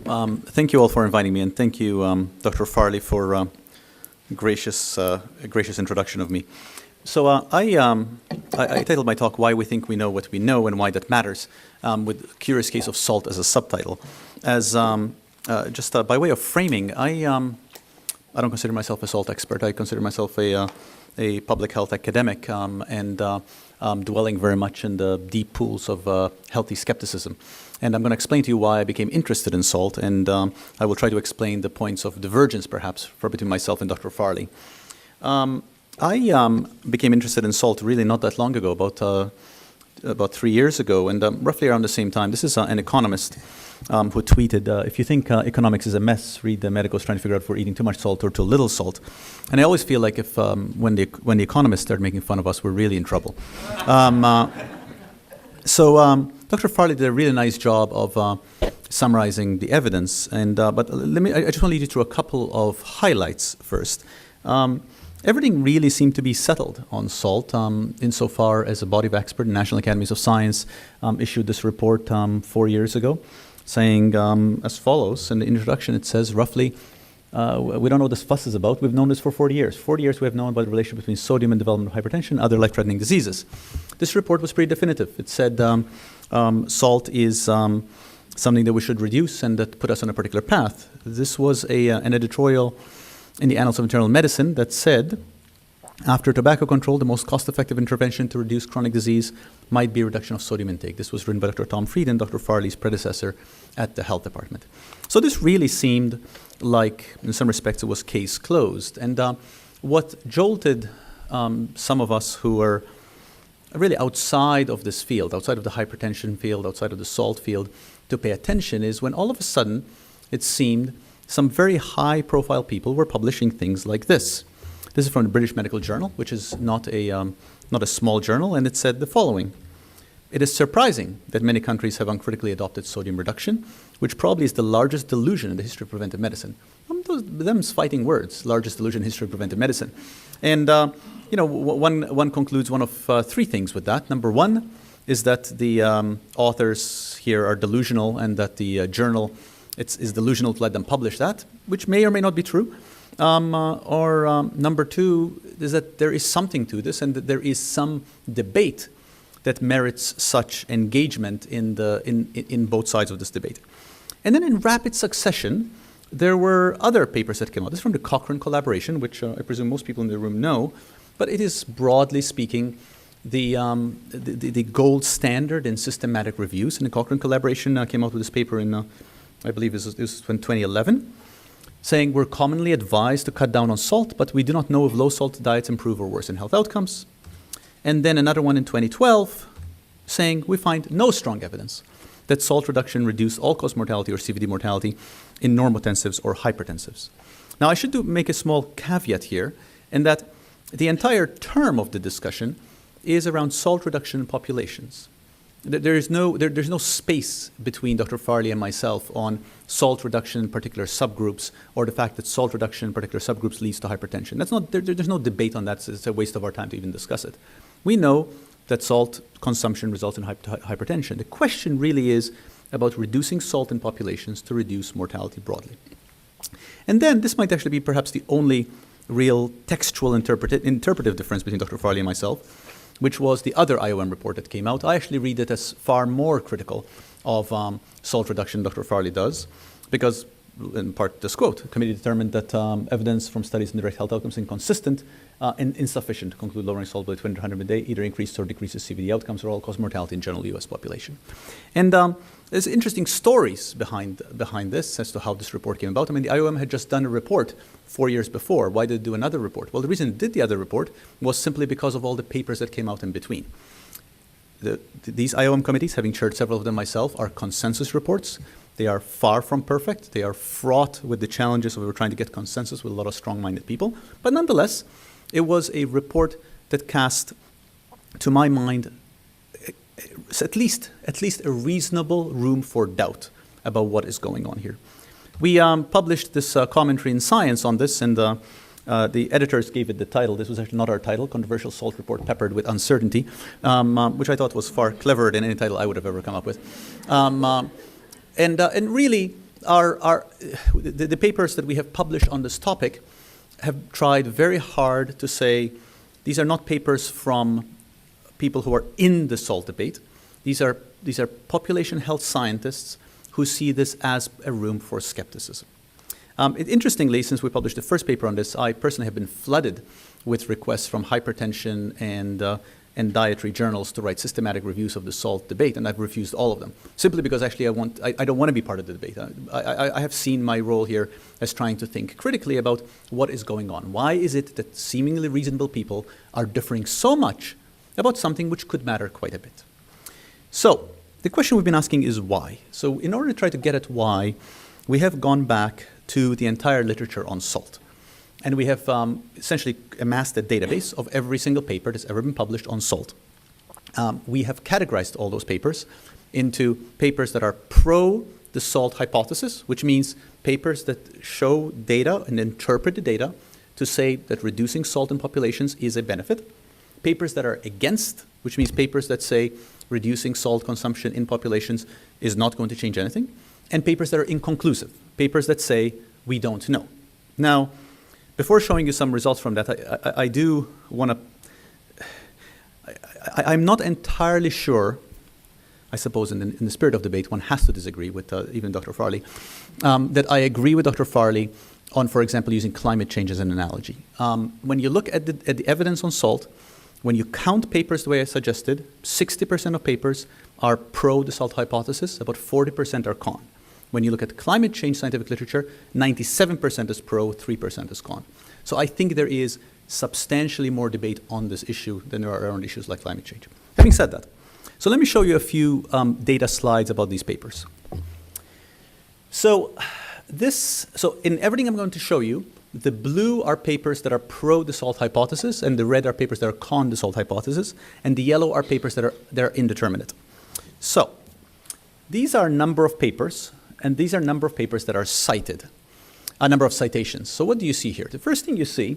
Thank you all for inviting me, and thank you, Dr. Farley, for a gracious introduction of me. So I titled my talk, Why We Think We Know What We Know and Why That Matters, with a curious case of salt as a subtitle. As just by way of framing, I don't consider myself a salt expert. I consider myself a public health academic and dwelling very much in the deep pools of healthy skepticism. And I'm going to explain to you why I became interested in salt, and I will try to explain the points of divergence, perhaps, between myself and Dr. Farley. I became interested in salt really not that long ago, about 3 years ago, and roughly around the same time. This is an economist who tweeted, if you think economics is a mess, read the medicals trying to figure out if we're eating too much salt or too little salt. And I always feel like if when the economists start making fun of us, we're really in trouble. So Dr. Farley did a really nice job of summarizing the evidence, and but I just want to lead you through a couple of highlights first. Everything really seemed to be settled on salt, insofar as a body of experts, National Academies of Science, issued this report 4 years ago, saying as follows. In the introduction, it says roughly, we don't know what this fuss is about. We've known this for 40 years. 40 years we have known about the relationship between sodium and development of hypertension and other life-threatening diseases. This report was pretty definitive. It said salt is something that we should reduce and that put us on a particular path. This was an editorial in the Annals of Internal Medicine that said, after tobacco control, the most cost-effective intervention to reduce chronic disease might be a reduction of sodium intake. This was written by Dr. Tom Frieden, Dr. Farley's predecessor at the health department. So this really seemed like, in some respects, it was case closed. And what jolted some of us who were really outside of this field, outside of the hypertension field, outside of the salt field, to pay attention is when all of a sudden it seemed some very high-profile people were publishing things like this. This is from the British Medical Journal, which is not a small journal, and it said the following. It is surprising that many countries have uncritically adopted sodium reduction, which probably is the largest delusion in the history of preventive medicine. Them's fighting words, largest delusion in the history of preventive medicine. And one concludes one of three things with that. Number one is that the authors here are delusional and that the journal is delusional to let them publish that, which may or may not be true. Number two is that there is something to this and that there is some debate that merits such engagement in both sides of this debate. And then in rapid succession, there were other papers that came out. This is from the Cochrane collaboration, which I presume most people in the room know, but it is, broadly speaking, the gold standard in systematic reviews. And the Cochrane collaboration came out with this paper in, I believe this was in 2011, saying we're commonly advised to cut down on salt, but we do not know if low-salt diets improve or worsen health outcomes. And then another one in 2012, saying we find no strong evidence that salt reduction reduced all-cause mortality or CVD mortality in normotensives or hypertensives. Now, I should make a small caveat here, in that the entire term of the discussion is around salt reduction in populations. There's no space between Dr. Farley and myself on salt reduction in particular subgroups or the fact that salt reduction in particular subgroups leads to hypertension. There's no debate on that. It's a waste of our time to even discuss it. We know that salt consumption results in hypertension. The question really is about reducing salt in populations to reduce mortality broadly. And then this might actually be perhaps the only real textual interpretive difference between Dr. Farley and myself, which was the other IOM report that came out. I actually read it as far more critical of salt reduction than Dr. Farley does, because, in part, this quote, the committee determined that evidence from studies in direct health outcomes inconsistent and insufficient to conclude lowering salt by 200 a day either increases or decreases CVD outcomes or all-cause mortality in general U.S. population. And there's interesting stories behind this as to how this report came about. I mean, the IOM had just done a report 4 years before. Why did it do another report? Well, the reason it did the other report was simply because of all the papers that came out in between. These IOM committees, having chaired several of them myself, are consensus reports. They are far from perfect. They are fraught with the challenges of trying to get consensus with a lot of strong-minded people. But nonetheless, it was a report that cast, to my mind, at least a reasonable room for doubt about what is going on here. We published this commentary in Science on this, and the editors gave it the title. This was actually not our title, Controversial Salt Report Peppered with Uncertainty, which I thought was far cleverer than any title I would have ever come up with. And really, the papers that we have published on this topic have tried very hard to say these are not papers from people who are in the SALT debate. These are population health scientists who see this as a room for skepticism. Interestingly, since we published the first paper on this, I personally have been flooded with requests from hypertension and dietary journals to write systematic reviews of the SALT debate, and I've refused all of them, simply because actually I don't want to be part of the debate. I have seen my role here as trying to think critically about what is going on. Why is it that seemingly reasonable people are differing so much about something which could matter quite a bit? So the question we've been asking is why. So in order to try to get at why, we have gone back to the entire literature on SALT. And we have essentially amassed a database of every single paper that's ever been published on SALT. We have categorized all those papers into papers that are pro the SALT hypothesis, which means papers that show data and interpret the data to say that reducing salt in populations is a benefit. Papers that are against, which means papers that say reducing salt consumption in populations is not going to change anything. And papers that are inconclusive, papers that say we don't know. Now, before showing you some results from that, I do want to, I'm not entirely sure, I suppose in the spirit of debate, one has to disagree with even Dr. Farley, that I agree with Dr. Farley on, for example, using climate change as an analogy. When you look at the evidence on salt, when you count papers the way I suggested, 60% of papers are pro the salt hypothesis, about 40% are con. When you look at climate change scientific literature, 97% is pro, 3% is con. So I think there is substantially more debate on this issue than there are on issues like climate change. Having said that, so let me show you a few data slides about these papers. So in everything I'm going to show you, the blue are papers that are pro the salt hypothesis, and the red are papers that are con the salt hypothesis, and the yellow are papers that are indeterminate. So these are a number of papers, and these are a number of papers that are cited, a number of citations. So what do you see here? The first thing you see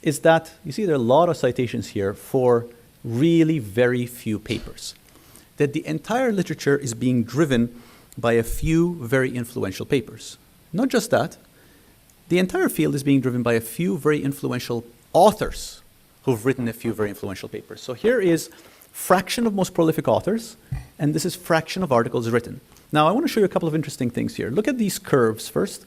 is that you see there are a lot of citations here for really very few papers. That the entire literature is being driven by a few very influential papers. Not just that, the entire field is being driven by a few very influential authors who've written a few very influential papers. So here is fraction of most prolific authors, and this is fraction of articles written. Now, I want to show you a couple of interesting things here. Look at these curves first.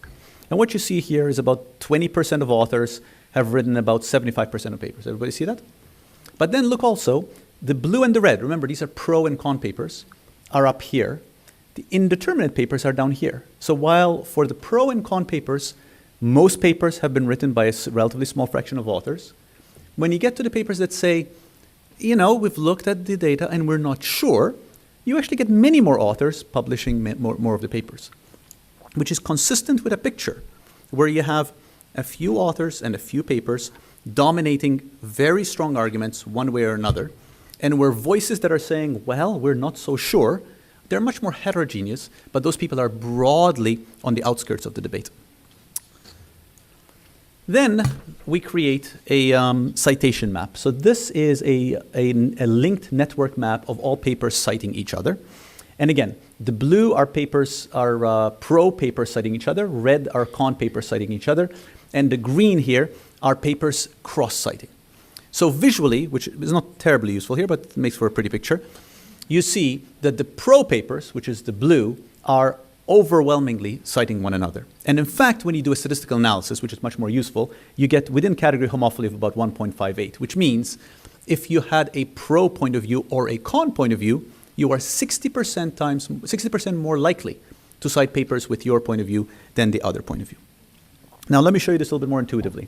And what you see here is about 20% of authors have written about 75% of papers. Everybody see that? But then look also, the blue and the red, remember these are pro and con papers, are up here. The indeterminate papers are down here. So while for the pro and con papers, most papers have been written by a relatively small fraction of authors, when you get to the papers that say, you know, we've looked at the data and we're not sure, you actually get many more authors publishing more of the papers, which is consistent with a picture where you have a few authors and a few papers dominating very strong arguments one way or another, and where voices that are saying, well, we're not so sure, they're much more heterogeneous, but those people are broadly on the outskirts of the debate. Then we create a citation map. So this is a linked network map of all papers citing each other. And again, the blue are papers are pro papers citing each other, red are con papers citing each other, and the green here are papers cross-citing. So visually, which is not terribly useful here, but it makes for a pretty picture, you see that the pro papers, which is the blue, are overwhelmingly citing one another. And in fact, when you do a statistical analysis, which is much more useful, you get within category homophily of about 1.58, which means if you had a pro point of view or a con point of view, you are 60% more likely to cite papers with your point of view than the other point of view. Now, let me show you this a little bit more intuitively.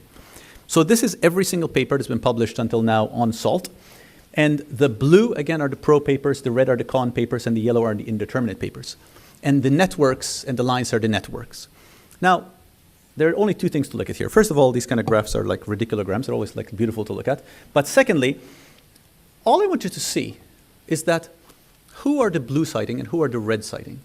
So this is every single paper that's been published until now on salt. And the blue, again, are the pro papers, the red are the con papers, and the yellow are the indeterminate papers. And the networks and the lines are the networks. Now, there are only two things to look at here. First of all, these kind of graphs are like ridiculograms. They're always like beautiful to look at. But secondly, all I want you to see is that who are the blue citing and who are the red citing?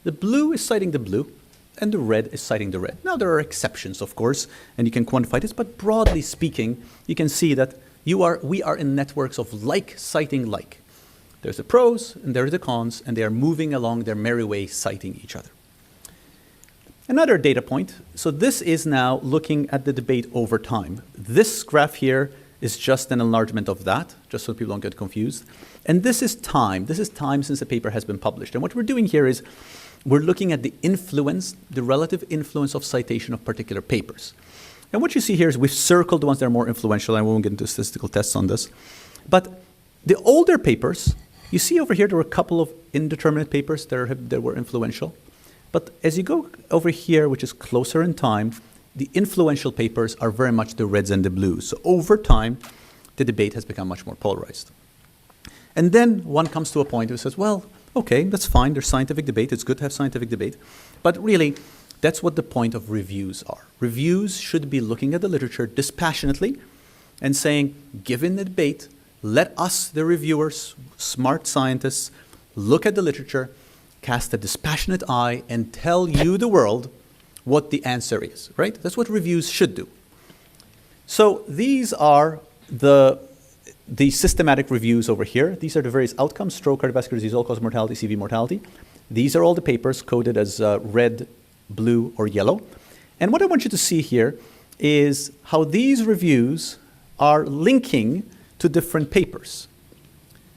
The blue is citing the blue, and the red is citing the red. Now, there are exceptions, of course, and you can quantify this, but broadly speaking, you can see that we are in networks of like citing like. There's the pros and there's the cons, and they are moving along their merry way citing each other. Another data point, so this is now looking at the debate over time. This graph here is just an enlargement of that, just so people don't get confused. And this is time. This is time since the paper has been published. And what we're doing here is we're looking at the influence, the relative influence of citation of particular papers. And what you see here is we've circled the ones that are more influential. I won't get into statistical tests on this. But the older papers, you see over here there were a couple of indeterminate papers that were influential. But as you go over here, which is closer in time, the influential papers are very much the reds and the blues. So over time, the debate has become much more polarized. And then one comes to a point where it says, well, okay, that's fine. There's scientific debate. It's good to have scientific debate. But really, that's what the point of reviews are. Reviews should be looking at the literature dispassionately and saying, given the debate, let us, the reviewers, smart scientists, look at the literature, cast a dispassionate eye, and tell you, the world, what the answer is, right? That's what reviews should do. So these are the systematic reviews over here. These are the various outcomes: stroke, cardiovascular disease, all-cause mortality, CV mortality. These are all the papers coded as red, blue, or yellow. And what I want you to see here is how these reviews are linking to different papers.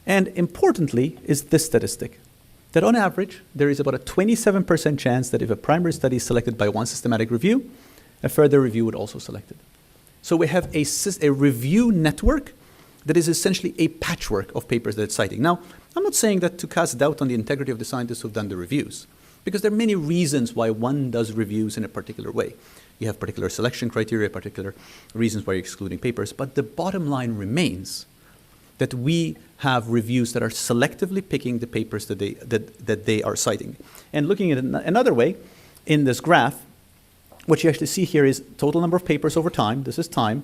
And importantly is this statistic, that on average, there is about a 27% chance that if a primary study is selected by one systematic review, a further review would also select it. So we have a review network that is essentially a patchwork of papers that it's citing. Now, I'm not saying that to cast doubt on the integrity of the scientists who've done the reviews, because there are many reasons why one does reviews in a particular way. You have particular selection criteria, particular reasons why you're excluding papers, but the bottom line remains that we have reviews that are selectively picking the papers that they are citing. And looking at it another way, in this graph, what you actually see here is total number of papers over time. This is time.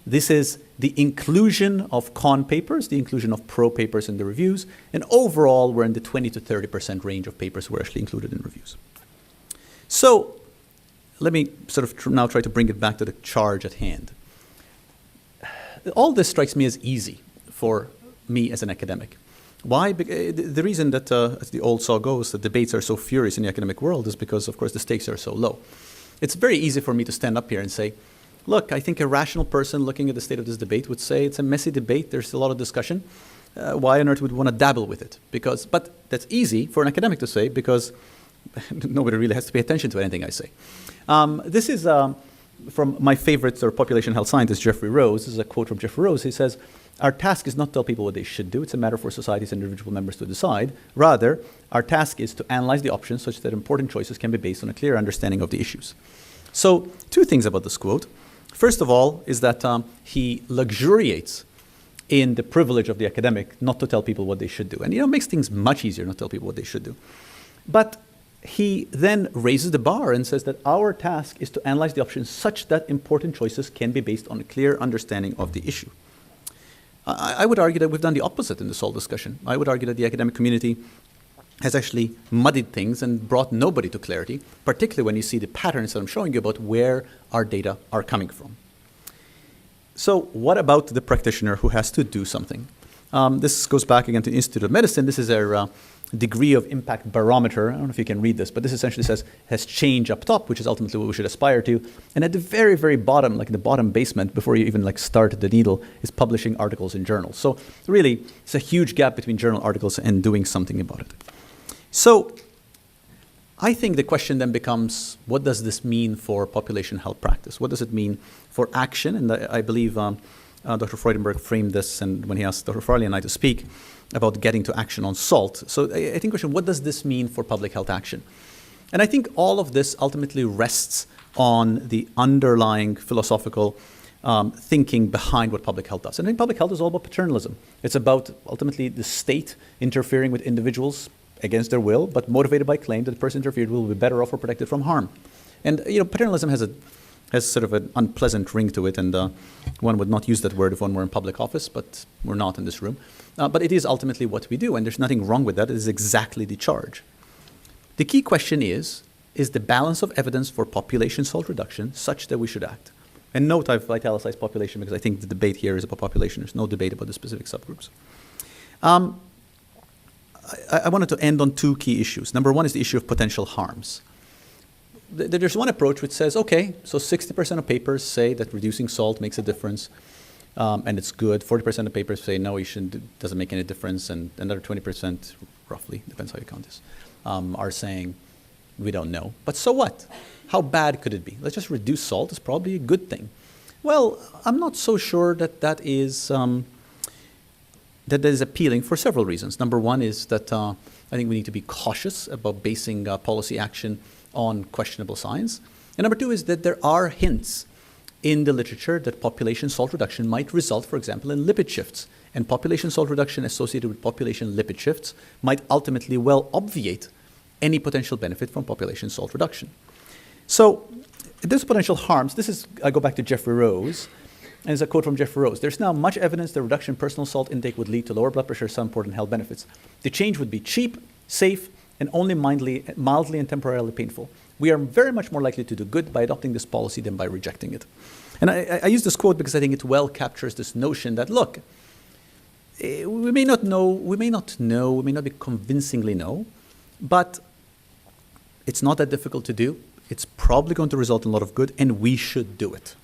This is the inclusion of con papers, the inclusion of pro papers in the reviews, and overall we're in the 20 to 30% range of papers were actually included in reviews. So let me sort of now try to bring it back to the charge at hand. All this strikes me as easy for me as an academic. Why? The reason that, as the old saw goes, the debates are so furious in the academic world is because, of course, the stakes are so low. It's very easy for me to stand up here and say, look, I think a rational person looking at the state of this debate would say it's a messy debate, there's a lot of discussion. Why on earth would we want to dabble with it? But that's easy for an academic to say because nobody really has to pay attention to anything I say. This is from my favorite sort of population health scientist, Jeffrey Rose. This is a quote from Jeffrey Rose. He says, our task is not to tell people what they should do. It's a matter for societies and individual members to decide. Rather, our task is to analyze the options such that important choices can be based on a clear understanding of the issues. So, two things about this quote. First of all is that he luxuriates in the privilege of the academic not to tell people what they should do. And, it makes things much easier not to tell people what they should do. But he then raises the bar and says that our task is to analyze the options such that important choices can be based on a clear understanding of the issue. I would argue that we've done the opposite in this whole discussion. I would argue that the academic community has actually muddied things and brought nobody to clarity, particularly when you see the patterns that I'm showing you about where our data are coming from. So what about the practitioner who has to do something? This goes back again to the Institute of Medicine. This is a degree of impact barometer. I don't know if you can read this, but this essentially says has change up top, which is ultimately what we should aspire to. And at the very, very bottom, like in the bottom basement, before you even start the needle, is publishing articles in journals. So really, it's a huge gap between journal articles and doing something about it. So I think the question then becomes, what does this mean for population health practice? What does it mean for action? And I believe Dr. Freudenberg framed this, and when he asked Dr. Farley and I to speak about getting to action on SALT. So I think question, what does this mean for public health action? And I think all of this ultimately rests on the underlying philosophical thinking behind what public health does. And I think public health is all about paternalism. It's about ultimately the state interfering with individuals against their will, but motivated by claim that the person interfered with will be better off or protected from harm. And paternalism has sort of an unpleasant ring to it, and one would not use that word if one were in public office, but we're not in this room. But it is ultimately what we do, and there's nothing wrong with that. It is exactly the charge. The key question is the balance of evidence for population SALT reduction such that we should act? And note I've italicized population because I think the debate here is about population. There's no debate about the specific subgroups. I wanted to end on two key issues. Number one is the issue of potential harms. there's one approach which says, okay, so 60% of papers say that reducing salt makes a difference, and it's good. 40% of papers say no, it doesn't make any difference, and another 20%, roughly, depends how you count this, are saying we don't know. But so what? How bad could it be? Let's just reduce salt. It's probably a good thing. Well, I'm not so sure that is appealing for several reasons. Number one is that I think we need to be cautious about basing policy action on questionable science. And number two is that there are hints in the literature that population salt reduction might result, for example, in lipid shifts. And population salt reduction associated with population lipid shifts might ultimately well obviate any potential benefit from population salt reduction. So there's potential harms. I go back to Jeffrey Rose, and it's a quote from Jeffrey Rose. There's now much evidence that reduction in personal salt intake would lead to lower blood pressure, some important health benefits. The change would be cheap, safe, and only mildly and temporarily painful. We are very much more likely to do good by adopting this policy than by rejecting it. And I use this quote because I think it well captures this notion that, look, we may not be convincingly know, but it's not that difficult to do. It's probably going to result in a lot of good, and we should do it.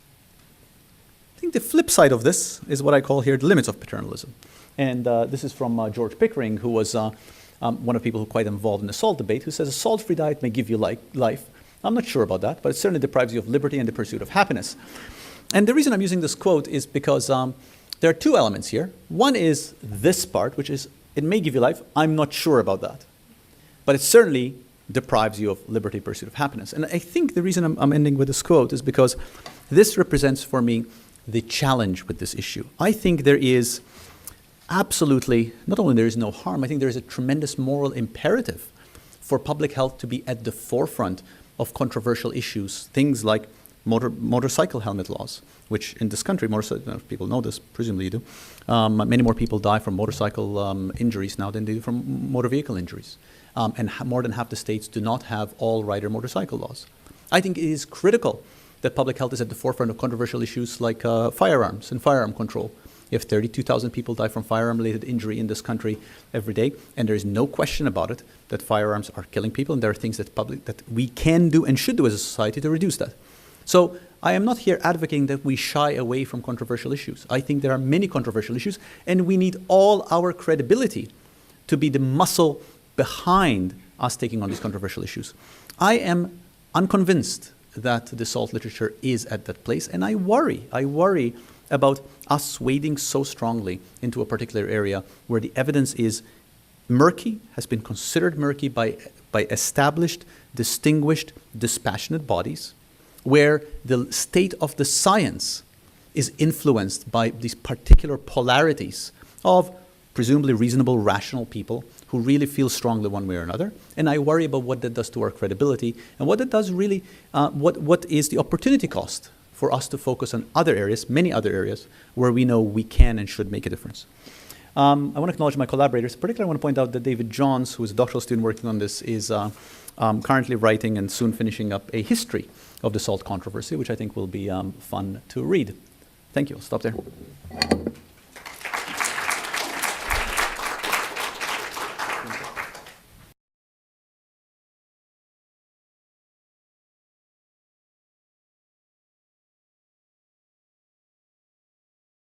I think the flip side of this is what I call here the limits of paternalism. And this is from George Pickering, who was one of the people who quite involved in the salt debate, who says a salt-free diet may give you life. I'm not sure about that, but it certainly deprives you of liberty and the pursuit of happiness. And the reason I'm using this quote is because there are two elements here. One is this part, which is it may give you life. I'm not sure about that. But it certainly deprives you of liberty, pursuit of happiness. And I think the reason I'm ending with this quote is because this represents for me the challenge with this issue. I think there is absolutely, not only there is no harm, I think there is a tremendous moral imperative for public health to be at the forefront of controversial issues, things like motorcycle helmet laws, which in this country, people know this, presumably you do, many more people die from motorcycle injuries now than they do from motor vehicle injuries. And more than half the states do not have all-rider motorcycle laws. I think it is critical that public health is at the forefront of controversial issues like firearms and firearm control. If 32,000 people die from firearm-related injury in this country every day, and there is no question about it, that firearms are killing people, and there are things that we can do and should do as a society to reduce that. So I am not here advocating that we shy away from controversial issues. I think there are many controversial issues, and we need all our credibility to be the muscle behind us taking on these controversial issues. I am unconvinced that the salt literature is at that place, and I worry about us wading so strongly into a particular area where the evidence is murky, has been considered murky by established, distinguished, dispassionate bodies, where the state of the science is influenced by these particular polarities of presumably reasonable, rational people who really feel strongly one way or another. And I worry about what that does to our credibility and what it does really, what is the opportunity cost for us to focus on other areas, many other areas, where we know we can and should make a difference. I want to acknowledge my collaborators. Particularly, I want to point out that David Johns, who is a doctoral student working on this, is currently writing and soon finishing up a history of the salt controversy, which I think will be fun to read. Thank you. I'll stop there.